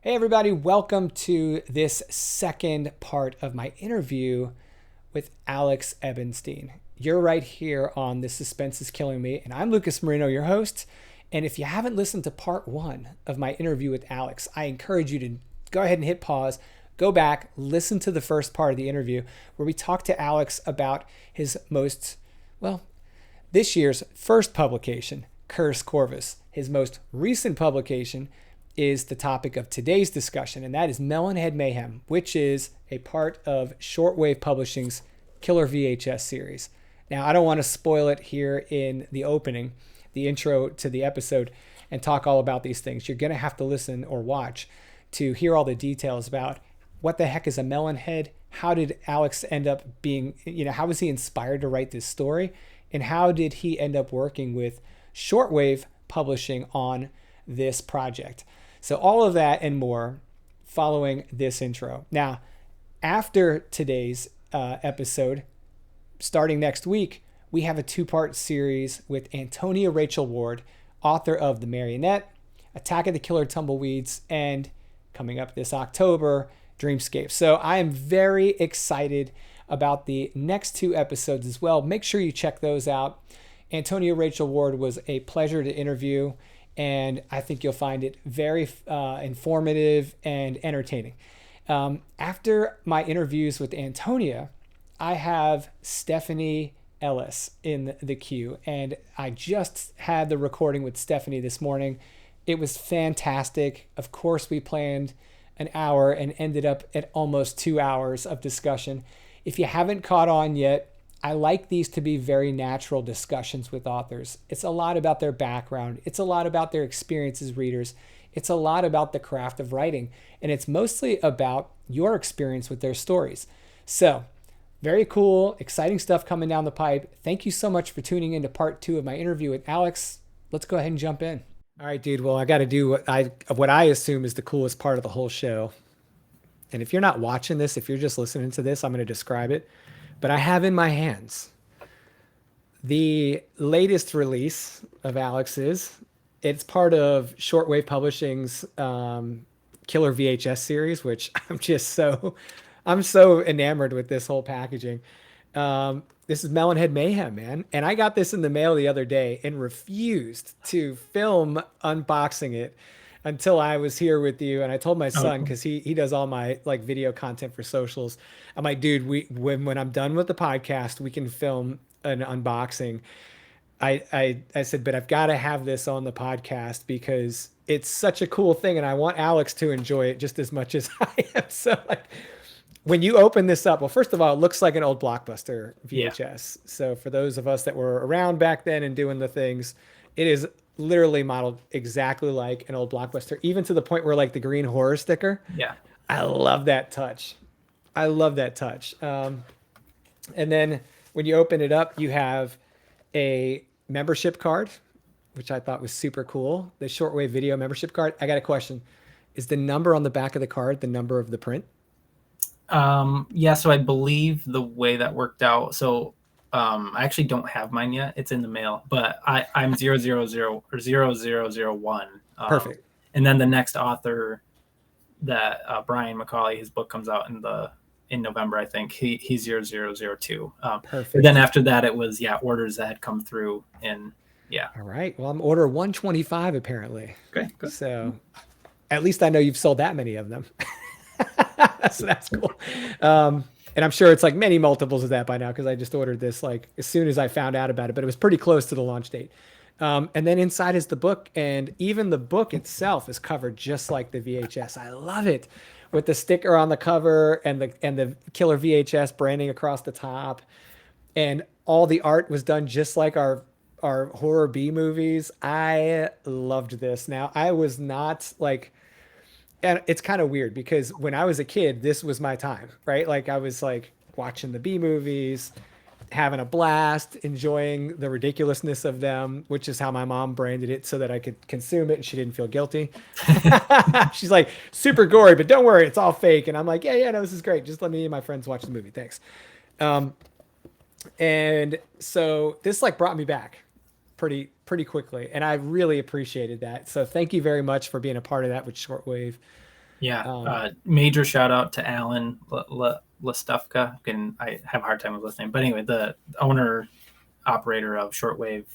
Hey everybody, welcome to this second part of my interview with Alex Ebenstein. You're right here on The Suspense is Killing Me, and I'm Lucas Marino, your host. And if you haven't listened to part one of my interview with Alex, I encourage you to go ahead and hit pause, go back, listen to the first part of the interview where we talked to Alex about his this year's first publication, Curse Corvus. His most recent publication is the topic of today's discussion, and that is Melon Head Mayhem, which is a part of Shortwave Publishing's Killer VHS series. Now, I don't want to spoil it here in the opening, the intro to the episode, and talk all about these things. You're going to have to listen or watch to hear all the details about what the heck is a melon head, how did Alex end up being, how was he inspired to write this story, and how did he end up working with Shortwave Publishing on this project. So all of that and more following this intro. Now, after today's episode, starting next week, we have a two-part series with Antonia Rachel Ward, author of The Marionette, Attack of the Killer Tumbleweeds, and coming up this October, Dreamscape. So I am very excited about the next two episodes as well. Make sure you check those out. Antonia Rachel Ward was a pleasure to interview, and I think you'll find it very informative and entertaining. After my interviews with Antonia, I have Stephanie Ellis in the queue, and I just had the recording with Stephanie this morning. It was fantastic. Of course, we planned an hour and ended up at almost 2 hours of discussion. If you haven't caught on yet, I like these to be very natural discussions with authors. It's a lot about their background. It's a lot about their experience as readers. It's a lot about the craft of writing. And it's mostly about your experience with their stories. So, very cool, exciting stuff coming down the pipe. Thank you so much for tuning into part two of my interview with Alex. Let's go ahead and jump in. All right, dude. Well, I got to do what I assume is the coolest part of the whole show. And if you're not watching this, if you're just listening to this, I'm going to describe it. But I have in my hands the latest release of Alex's. It's part of Shortwave Publishing's Killer VHS series, which I'm so enamored with this whole packaging. This is Melon Head Mayhem, man. And I got this in the mail the other day and refused to film unboxing it until I was here with you. And I told my son, because he does all my like video content for socials. I'm like, dude, when I'm done with the podcast, we can film an unboxing. I said, but I've got to have this on the podcast because it's such a cool thing. And I want Alex to enjoy it just as much as I am. So like when you open this up, well, first of all, it looks like an old Blockbuster VHS. Yeah. So for those of us that were around back then and doing the things, it is literally modeled exactly like an old Blockbuster, even to the point where like the green horror sticker. Yeah. I love that touch. And then when you open it up, you have a membership card, which I thought was super cool. The Shortwave video membership card. I got a question. Is the number on the back of the card the number of the print? Yeah, so I believe the way that worked out. So I actually don't have mine yet. It's in the mail, but I'm 000 or 0001. Perfect. And then the next author that Brian McCauley, his book comes out in November, I think. He's 0002. Perfect. But then after that, it was orders that had come through, and yeah. All right. Well, I'm order 125 apparently. Okay. Good. So at least I know you've sold that many of them. So that's cool. And I'm sure it's like many multiples of that by now because I just ordered this like as soon as I found out about it, but it was pretty close to the launch date. And then inside is the book, and even the book itself is covered just like the VHS. I love it, with the sticker on the cover and the Killer VHS branding across the top, and all the art was done just like our horror B movies. I loved this. Now I was not like. And it's kind of weird because when I was a kid, this was my time, right? Like I was like watching the B movies, having a blast, enjoying the ridiculousness of them, which is how my mom branded it so that I could consume it and she didn't feel guilty. She's like, super gory, but don't worry, it's all fake. And I'm like, yeah, no, this is great. Just let me and my friends watch the movie. Thanks. And so this like brought me back pretty quickly, and I really appreciated that. So thank you very much for being a part of that with Shortwave. Yeah. Major shout out to Alan Lastufka. And I have a hard time with his name. But anyway, the owner operator of Shortwave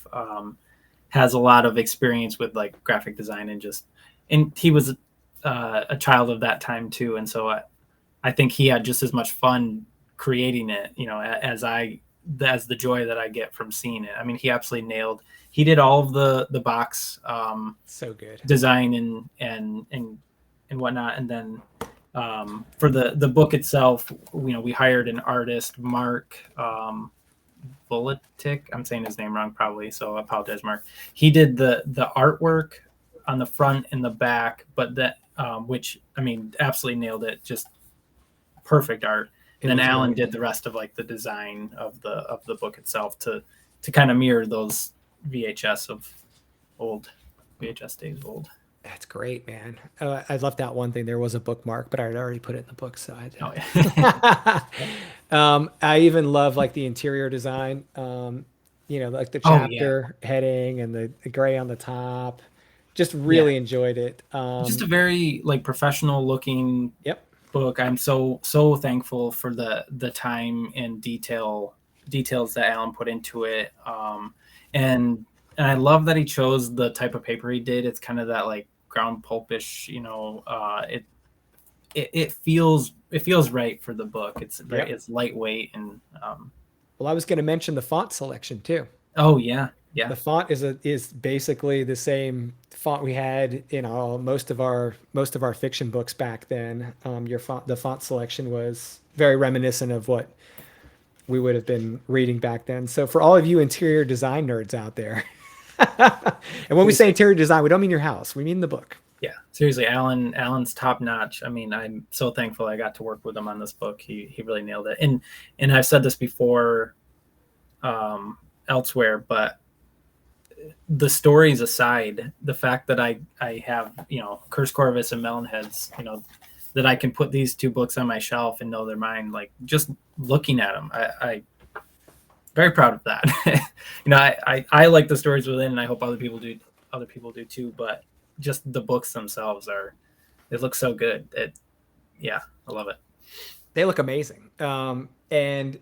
has a lot of experience with like graphic design and he was a child of that time too. And so I think he had just as much fun creating it, as the joy that I get from seeing it. I mean, he absolutely nailed. He did all of the box so good design and whatnot, and then for the book itself, we hired an artist, Mark Volatic. I'm saying his name wrong probably, so I apologize, Mark. He did the artwork on the front and the back, but that which I mean absolutely nailed it. Just perfect art. And then Alan did the rest of like the design of the book itself to kind of mirror those VHS days of old. That's great, man. I left out one thing. There was a bookmark, but I had already put it in the book, so I even love like the interior design. Like the chapter heading and the gray on the top. Just really enjoyed it. Just a very like professional looking book. I'm so thankful for the time and details that Alan put into it. And I love that he chose the type of paper he did. It's kind of that like ground pulpish, it feels right for the book. It's lightweight and well, I was going to mention the font selection too. Oh yeah. The font is basically the same font we had in most of our fiction books back then. The font selection was very reminiscent of what we would have been reading back then. So for all of you interior design nerds out there, and when we say interior design, we don't mean your house. We mean the book. Yeah, seriously, Alan's top notch. I mean, I'm so thankful I got to work with him on this book. He really nailed it. And I've said this before elsewhere, but the stories aside, the fact that I have, Curse Corvus and Melon Heads, that I can put these two books on my shelf and know they're mine, like just looking at them, I very proud of that. I like the stories within, and I hope other people do too. But just the books themselves they look so good. I love it. They look amazing. And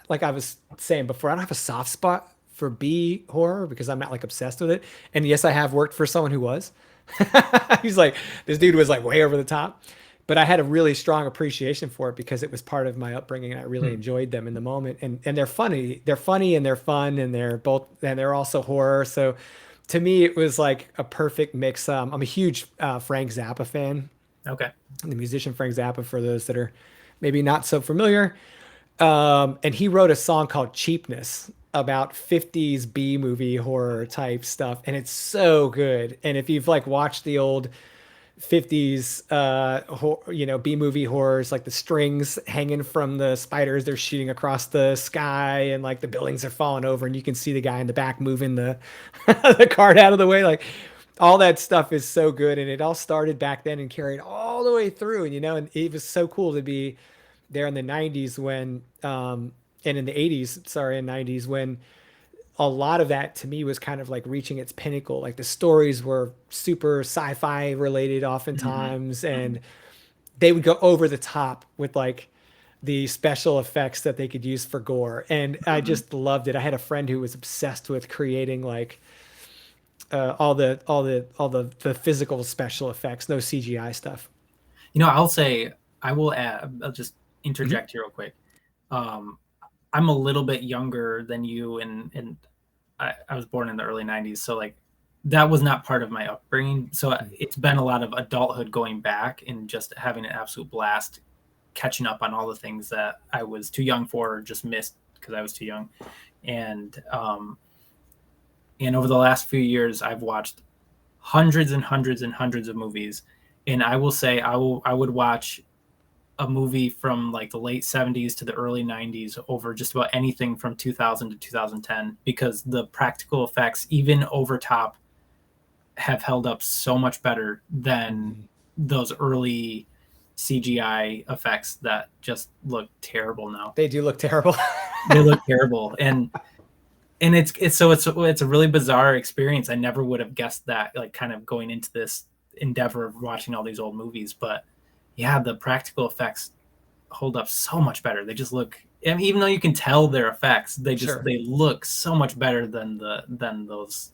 like I was saying before, I don't have a soft spot for B horror because I'm not like obsessed with it. And yes, I have worked for someone who was. He's like, this dude was like way over the top. But I had a really strong appreciation for it because it was part of my upbringing and I really enjoyed them in the moment. And they're funny. They're funny and they're fun and they're also horror. So to me, it was like a perfect mix. I'm a huge Frank Zappa fan. Okay. The musician Frank Zappa, for those that are maybe not so familiar. And he wrote a song called Cheapness about 50s B movie horror type stuff. And it's so good. And if you've like watched the old 50s B movie horrors, like the strings hanging from the spiders they're shooting across the sky and like the buildings are falling over and you can see the guy in the back moving the the cart out of the way, like all that stuff is so good. And it all started back then and carried all the way through, and it was so cool to be there in the 90s when and in the 80s, sorry, in 90s when a lot of that to me was kind of like reaching its pinnacle. Like the stories were super sci-fi related oftentimes, and they would go over the top with like the special effects that they could use for gore. And I just loved it. I had a friend who was obsessed with creating like all the physical special effects, no CGI stuff. I'll just interject here real quick. I'm a little bit younger than you, and I was born in the early 90s. So like that was not part of my upbringing. So it's been a lot of adulthood going back and just having an absolute blast catching up on all the things that I was too young for or just missed because I was too young. And over the last few years, I've watched hundreds and hundreds and hundreds of movies. And I will say I would watch a movie from like the late 70s to the early 90s over just about anything from 2000 to 2010 because the practical effects, even over top, have held up so much better than those early CGI effects that just look terrible now. They do look terrible. They look terrible. And and it's a really bizarre experience. I never would have guessed that, like, kind of going into this endeavor of watching all these old movies. But yeah, the practical effects hold up so much better. They just look, I mean, even though you can tell their effects, they look so much better than those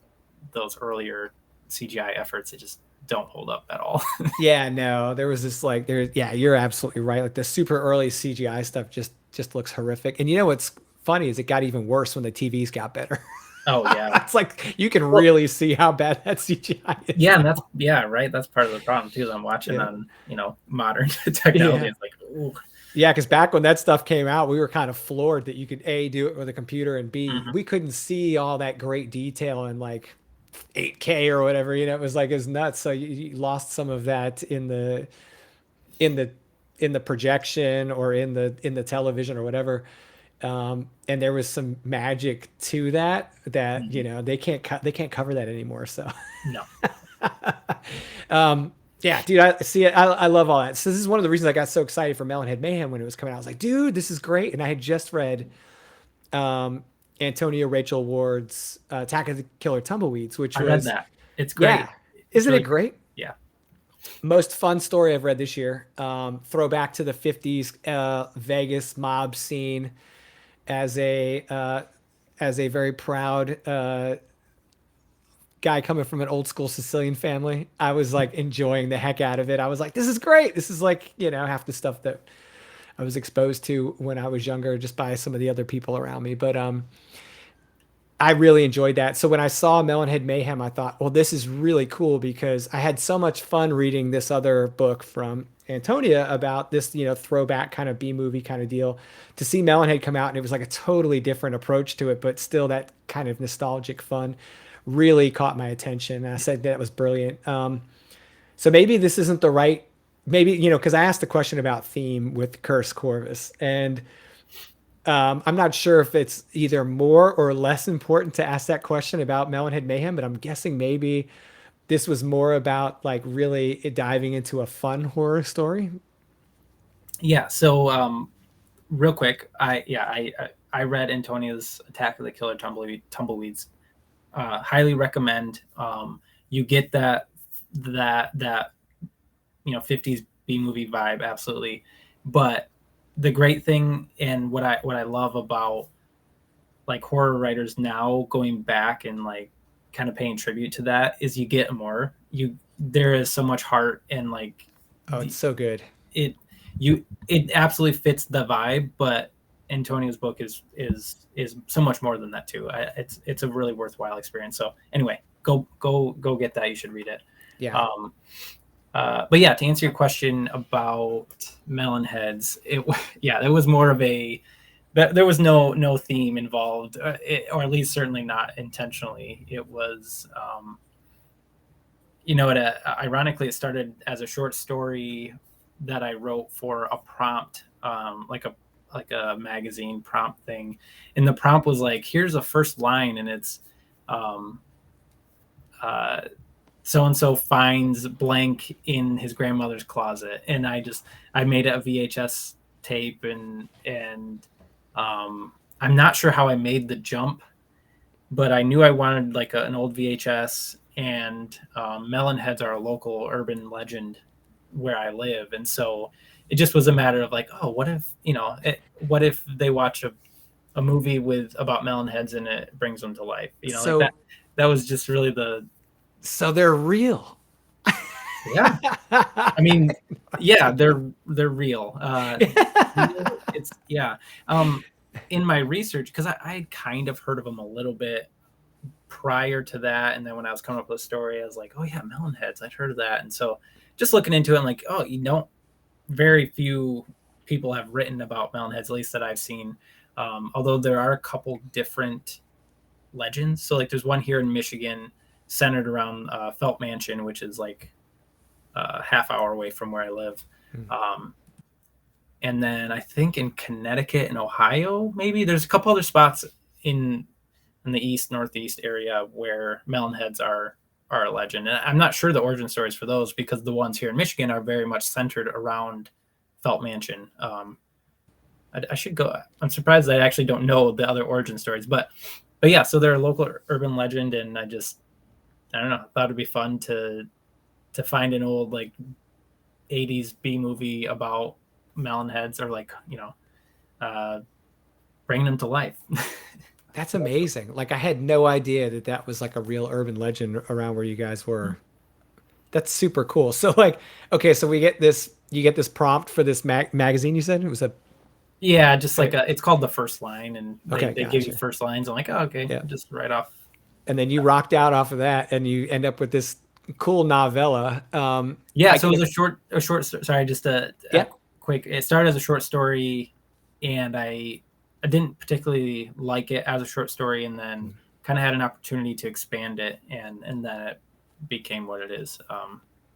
earlier CGI efforts. They just don't hold up at all. Yeah, no, there was this like yeah, you're absolutely right. Like the super early CGI stuff just looks horrific. And you know what's funny is it got even worse when the TVs got better. Oh yeah. It's like you can Well, really see how bad that CGI is. yeah, and now. that's, yeah, right. That's part of the problem too. Is I'm watching Yeah. on, modern technology. Yeah. It's like, ooh. Yeah, because back when that stuff came out, we were kind of floored that you could A, do it with a computer, and B, Mhm. we couldn't see all that great detail in like 8K or whatever. It was like it was nuts. So you lost some of that in the in the projection or in the television or whatever. And there was some magic to that Mhm. they can't cover that anymore. So No. yeah, dude, I see it. I love all that. So this is one of the reasons I got so excited for Melon Head Mayhem when it was coming out. I was like, dude, this is great. And I had just read um, Antonia Rachel Ward's Attack of the Killer Tumbleweeds, which I read was, that. It's yeah, great. It's isn't it really good. great? Yeah. Most fun story I've read this year. Throwback to the 50s Vegas mob scene as a very proud guy coming from an old school Sicilian family. I was like enjoying the heck out of it. I was like, this is great. This is like, half the stuff that I was exposed to when I was younger just by some of the other people around me. But I really enjoyed that. So when I saw Melonhead Mayhem, I thought, well, this is really cool because I had so much fun reading this other book from Antonia about this, throwback kind of B movie kind of deal. To see Melonhead come out and it was like a totally different approach to it, but still that kind of nostalgic fun really caught my attention. And I said that was brilliant. So maybe this isn't the right, maybe, because I asked the question about theme with Curse Corvus, and I'm not sure if it's either more or less important to ask that question about Melonhead Mayhem, but I'm guessing maybe this was more about like really diving into a fun horror story. Yeah. So, real quick, I read Antonia's Attack of the Killer Tumbleweeds. Highly recommend. You get that 50s B movie vibe, absolutely. But the great thing, and what I love about like horror writers now going back and like kind of paying tribute to that, is you get more. There is so much heart, and like Oh, it's so good. it it absolutely fits the vibe. But Antonia's book is so much more than that too. It's a really worthwhile experience. So anyway, go get that. You should read it. Yeah. Um, but yeah, to answer your question about melon heads, there was more of a, there was no theme involved, or at least certainly not intentionally. It was, ironically, it started as a short story that I wrote for a prompt, like a magazine prompt thing, and the prompt was like, "Here's a first line, and it's." Um, so and so finds blank in his grandmother's closet, and I made it a VHS tape, and I'm not sure how I made the jump, but I knew I wanted like an old VHS, and melon heads are a local urban legend where I live, and so it just was a matter of like, oh, what if they watch a movie about melon heads and it brings them to life, like that. So That was just really the. so they're real. Yeah. I mean, yeah, they're real. It's yeah. In my research, because I kind of heard of them a little bit prior to that, and then when I was coming up with a story, I was like, oh yeah, melon heads, I'd heard of that. And so just looking into it, I'm like, oh, very few people have written about melon heads, at least that I've seen. Although there are a couple different legends. So like there's one here in Michigan centered around Felt Mansion, which is like a half hour away from where I live. And then I think in Connecticut and Ohio, maybe there's a couple other spots in the east northeast area where melon heads are a legend. And I'm not sure the origin stories for those, because the ones here in Michigan are very much centered around Felt Mansion. I should go. I'm surprised I actually don't know the other origin stories, but but yeah, so they're a local urban legend, and I don't know, I thought it'd be fun to find an old like 80s B movie about melon heads, or like, bringing them to life. That's amazing. Like I had no idea that that was like a real urban legend around where you guys were. That's super cool. So like, okay, so you get this prompt for this magazine. You said it was a Yeah, just like okay, it's called The First Line, and okay, they give you gotcha. first lines. I'm like, oh, okay, Yeah, just right off. and then you rocked out off of that, and you end up with this cool novella. Yeah, I so it can, was a short. Sorry, just a yeah, quick. It started as a short story, and I didn't particularly like it as a short story, and then kind of had an opportunity to expand it, and then it became what it is.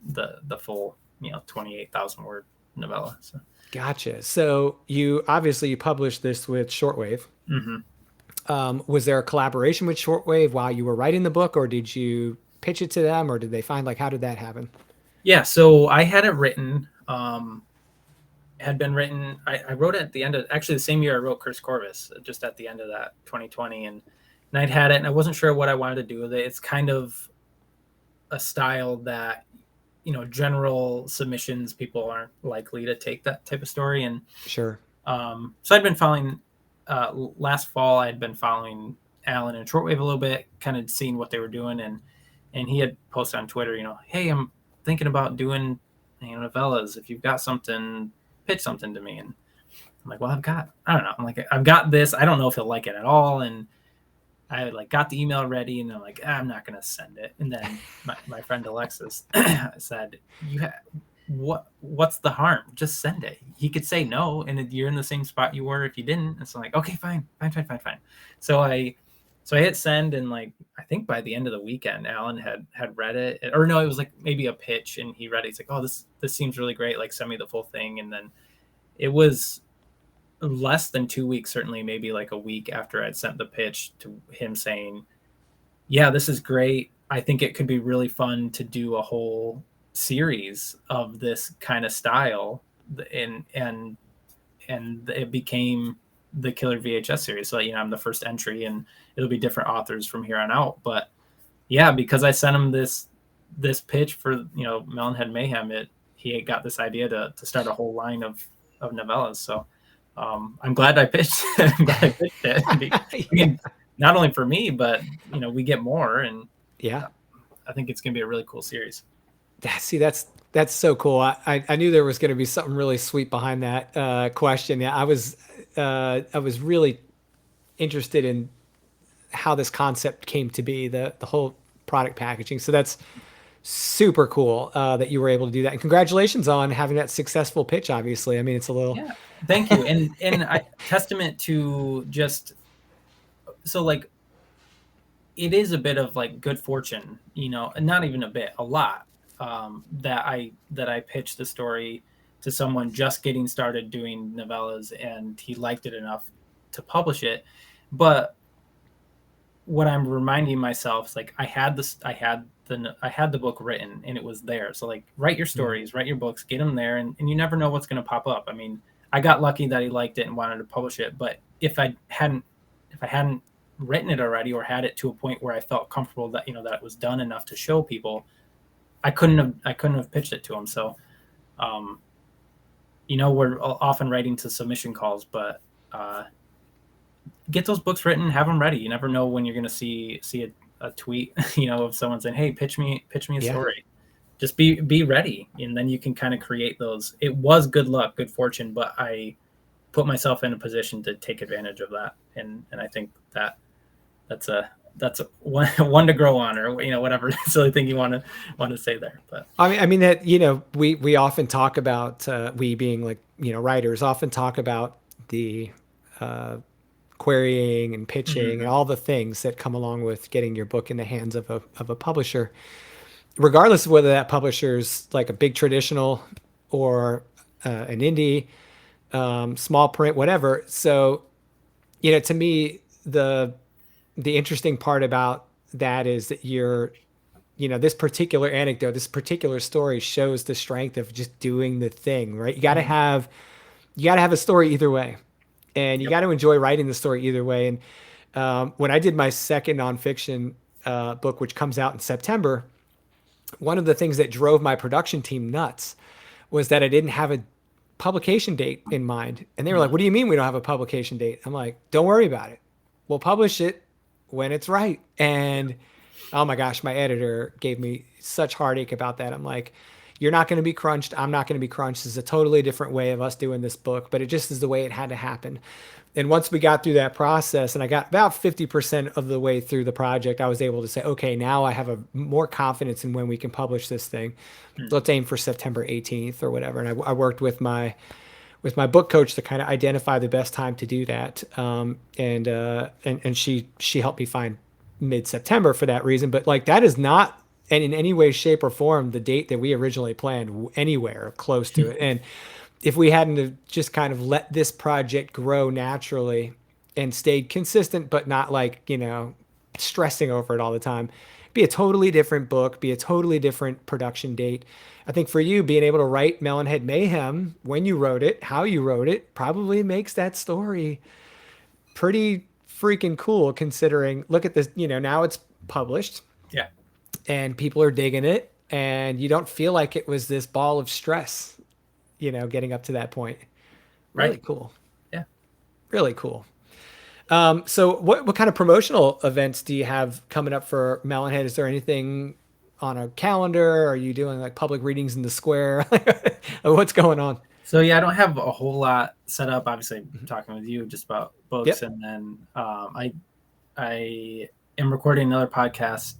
The full 28,000 word novella. So. gotcha. So you obviously you published this with Shortwave. Mm-hmm. Was there a collaboration with Shortwave while you were writing the book, or did you pitch it to them, or did they find like how did that happen? Yeah, so I had it written. Had been written. I wrote it at the end of actually the same year I wrote Curse Corvus, just at the end of that 2020, and I'd had it, and I wasn't sure what I wanted to do with it. It's kind of a style that general submissions people aren't likely to take that type of story, and Sure. so I'd been following. Last fall, I had been following Alan and Shortwave a little bit, kind of seeing what they were doing, and he had posted on Twitter, hey, I'm thinking about doing novellas. If you've got something, pitch something to me. And I'm like, well, I don't know. I'm like, I've got this. I don't know if he'll like it at all. And I like got the email ready, and I'm like, I'm not gonna send it. And then my friend Alexis said, what's the harm? Just send it. He could say no, and you're in the same spot you were if you didn't. And so I'm like, okay, fine. So I hit send, and like I think by the end of the weekend, Alan had read it, or no, it was like maybe a pitch, and he read it. He's like, oh, this seems really great. Like send me the full thing. And then it was less than 2 weeks, certainly maybe like a week after I'd sent the pitch, to him saying, yeah, this is great. I think it could be really fun to do a whole series of this kind of style, and it became the Killer VHS series. So I'm the first entry, and it'll be different authors from here on out. But yeah, because I sent him this pitch for Melon Head Mayhem, he got this idea to start a whole line of novellas. So I'm glad I pitched. I'm glad I pitched it. I mean, not only for me, but we get more, and Yeah. I think it's gonna be a really cool series. See, that's so cool. I knew there was going to be something really sweet behind that question. Yeah, I was really interested in how this concept came to be, the whole product packaging. So that's super cool that you were able to do that. And congratulations on having that successful pitch. Obviously, I mean, it's a little. Yeah, thank you, and testament to just so like it is a bit of like good fortune, and not even a bit, a lot. That I pitched the story to someone just getting started doing novellas, and he liked it enough to publish it. But what I'm reminding myself is like I had the book written, and it was there. So like write your stories, write your books, get them there, and you never know what's going to pop up. I mean, I got lucky that he liked it and wanted to publish it, but if I hadn't written it already, or had it to a point where I felt comfortable that that it was done enough to show people, I couldn't have pitched it to him. So, we're often writing to submission calls, but get those books written, have them ready. You never know when you're going to see a tweet, of someone saying, "Hey, pitch me a story." Just be ready, and then you can kind of create those. It was good luck, good fortune, but I put myself in a position to take advantage of that, and I think that's a one to grow on, or whatever silly thing you want to say there. But I mean that we often talk about we being like writers often talk about the querying and pitching and all the things that come along with getting your book in the hands of a publisher, regardless of whether that publisher's like a big traditional or an indie, small print, whatever. So, to me, the interesting part about that is that this particular anecdote, this particular story shows the strength of just doing the thing, right? You got to have a story either way, and you got to enjoy writing the story either way. And when I did my second nonfiction book, which comes out in September, one of the things that drove my production team nuts was that I didn't have a publication date in mind. And they were like, "What do you mean we don't have a publication date?" I'm like, "Don't worry about it. We'll publish it when it's right." And oh my gosh, my editor gave me such heartache about that. I'm like, "You're not going to be crunched. I'm not going to be crunched. This is a totally different way of us doing this book, but it just is the way it had to happen." And once we got through that process and I got about 50% of the way through the project, I was able to say, okay, now I have a more confidence in when we can publish this thing. Let's aim for September 18th or whatever. And I worked with my book coach to kind of identify the best time to do that. And she helped me find mid-September for that reason. But like, that is not, and in any way, shape or form, the date that we originally planned anywhere close to it. And if we hadn't have just kind of let this project grow naturally and stayed consistent, but not like, stressing over it all the time, be a totally different book, be a totally different production date. I think for you, being able to write Melon Head Mayhem, when you wrote it, how you wrote it, probably makes that story pretty freaking cool, considering, look at this, now it's published. Yeah. And people are digging it, and you don't feel like it was this ball of stress, getting up to that point. Really Right. cool. Yeah. Really cool. So what kind of promotional events do you have coming up for Melon Head? Is there anything on a calendar? Are you doing like public readings in the square? What's going on? So yeah, I don't have a whole lot set up. Obviously, I'm talking with you just about books, Yep. and then I am recording another podcast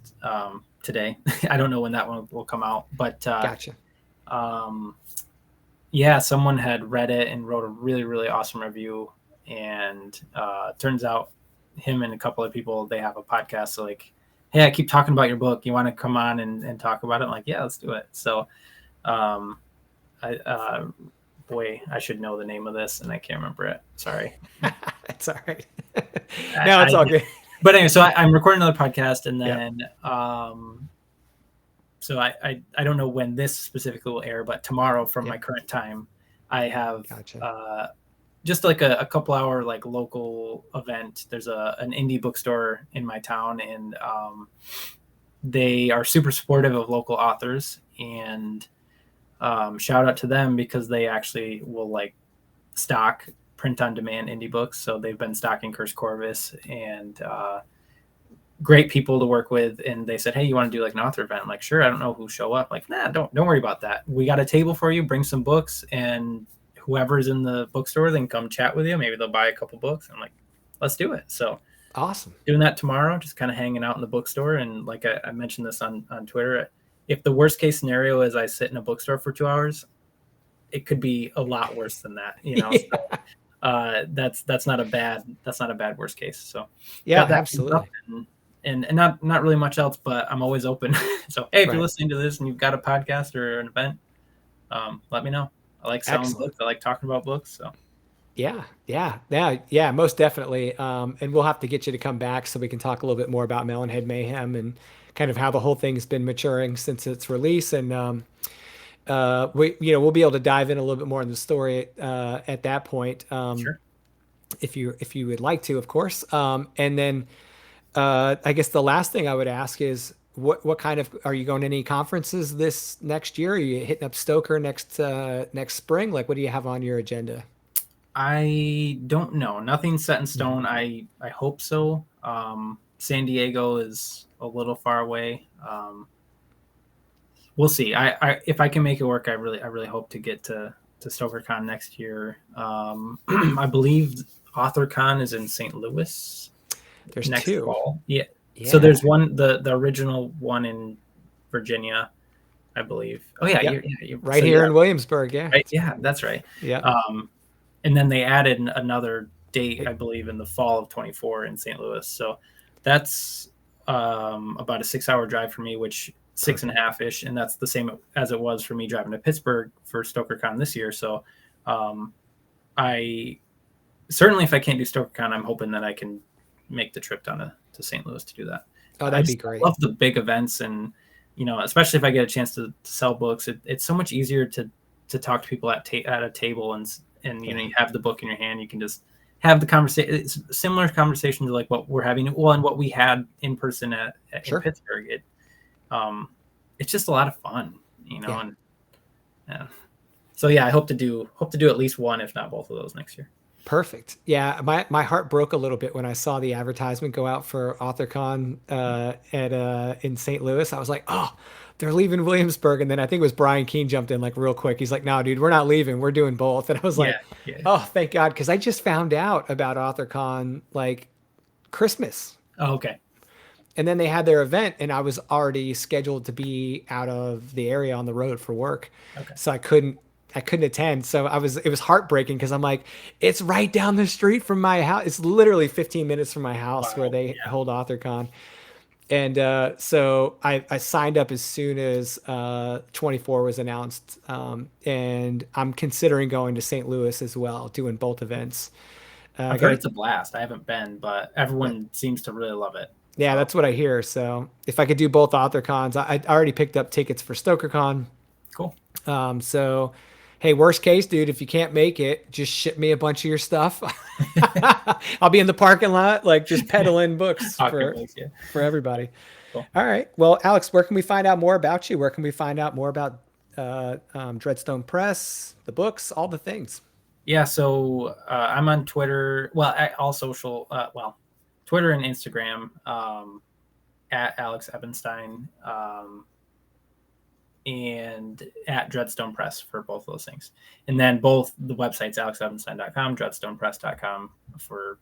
today. I don't know when that one will come out, but Gotcha. Yeah, someone had read it and wrote a really, really awesome review. And turns out him and a couple of people, they have a podcast. So like, hey, I keep talking about your book. You want to come on and talk about it? I'm like, yeah, let's do it. So boy, I should know the name of this and I can't remember it. Sorry. It's all right. No, it's all good. But anyway, so I'm recording another podcast, and then so I don't know when this specifically will air, but tomorrow from my current time, I have just like a couple hour like local event. There's an indie bookstore in my town, and they are super supportive of local authors, and shout out to them because they actually will like stock print on demand indie books. So they've been stocking Curse Corvus, and great people to work with. And they said, hey, you want to do like an author event? I'm like, sure. I don't know who'll show up. Like, nah, don't worry about that. We got a table for you. Bring some books, and whoever's in the bookstore, then come chat with you. Maybe they'll buy a couple books. I'm like, let's do it. So awesome. Doing that tomorrow, just kind of hanging out in the bookstore. And like I mentioned this on Twitter, if the worst case scenario is I sit in a bookstore for 2 hours, it could be a lot worse than that. So, that's not a bad worst case. So yeah, absolutely. And not really much else, but I'm always open. So, hey, if you're listening to this and you've got a podcast or an event, let me know. I like selling books. I like talking about books. So yeah, most definitely. And we'll have to get you to come back so we can talk a little bit more about Melon Head Mayhem and kind of how the whole thing's been maturing since its release. And we'll be able to dive in a little bit more in the story at that point. Sure. If you would like to, of course. And then I guess the last thing I would ask is what kind of, are you going to any conferences this next year? Are you hitting up Stoker next spring? Like, what do you have on your agenda? I don't know. Nothing's set in stone. I hope so. San Diego is a little far away. We'll see. I if I can make it work, I really hope to get to StokerCon next year. I believe AuthorCon is in St. Louis. There's next two. Fall. Yeah. So there's one, the original one in Virginia, I believe. Oh yeah, you're right here in Williamsburg. Yeah. Right. Yeah, that's right. Yeah. And then they added another date, I believe, in the fall of 24 in St. Louis. So that's about a 6-hour drive for me, which 6.5-ish, and that's the same as it was for me driving to Pittsburgh for StokerCon this year. So I certainly, if I can't do StokerCon, I'm hoping that I can make the trip down to St. Louis to do that. Oh, that'd be great. I love the big events, and especially if I get a chance to sell books, it's so much easier to talk to people at a table, and you have the book in your hand. You can just have the conversation. It's similar conversation to like what we're having, well, and what we had in person in Pittsburgh. It's just a lot of fun, and so I hope to do at least one, if not both of those next year. Perfect. Yeah, my heart broke a little bit when I saw the advertisement go out for AuthorCon in St. Louis. I was like, oh, they're leaving Williamsburg, and then I think it was Brian Keene jumped in like real quick. He's like, no, dude, we're not leaving. We're doing both. And I was like, oh, thank God, because I just found out about AuthorCon like Christmas. Oh, okay. And then they had their event, and I was already scheduled to be out of the area on the road for work, so I couldn't attend. So it was heartbreaking because I'm like, it's right down the street from my house. It's literally 15 minutes from my house where they hold AuthorCon. And so I signed up as soon as 24 was announced. And I'm considering going to St. Louis as well, doing both events. I've heard it's a blast. I haven't been, but everyone seems to really love it. Yeah, that's what I hear. So if I could do both AuthorCons, I already picked up tickets for StokerCon. Cool. So hey, worst case, dude, if you can't make it, just ship me a bunch of your stuff. I'll be in the parking lot, like just peddling books for everybody. Cool. All right. Well, Alex, where can we find out more about you? Where can we find out more about Dreadstone Press, the books, all the things? Yeah. So I'm on Twitter. Well, all social. Twitter and Instagram at Alex Ebenstein. And at Dreadstone Press for both of those things. And then both the websites, alexebenstein.com, dreadstonepress.com for,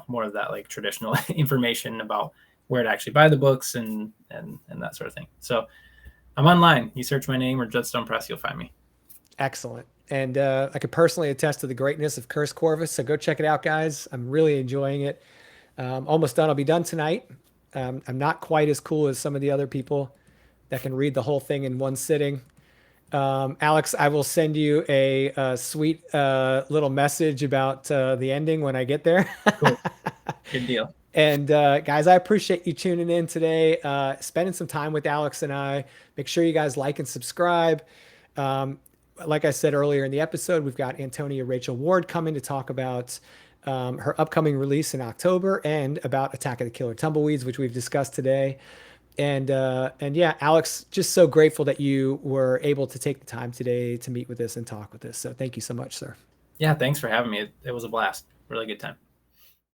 more of that like traditional information about where to actually buy the books and that sort of thing. So I'm online. You search my name or Dreadstone Press, you'll find me. Excellent. And I could personally attest to the greatness of Curse Corvus. So go check it out, guys. I'm really enjoying it. Almost done. I'll be done tonight. I'm not quite as cool as some of the other people that can read the whole thing in one sitting. Alex, I will send you a sweet little message about the ending when I get there. Cool. Good deal. And guys, I appreciate you tuning in today, spending some time with Alex and I. Make sure you guys like and subscribe. Like I said earlier in the episode, we've got Antonia Rachel Ward coming to talk about her upcoming release in October and about Attack of the Killer Tumbleweeds, which we've discussed today. And yeah, Alex, just so grateful that you were able to take the time today to meet with us and talk with us. So thank you so much, sir. Yeah, thanks for having me. It was a blast. Really good time.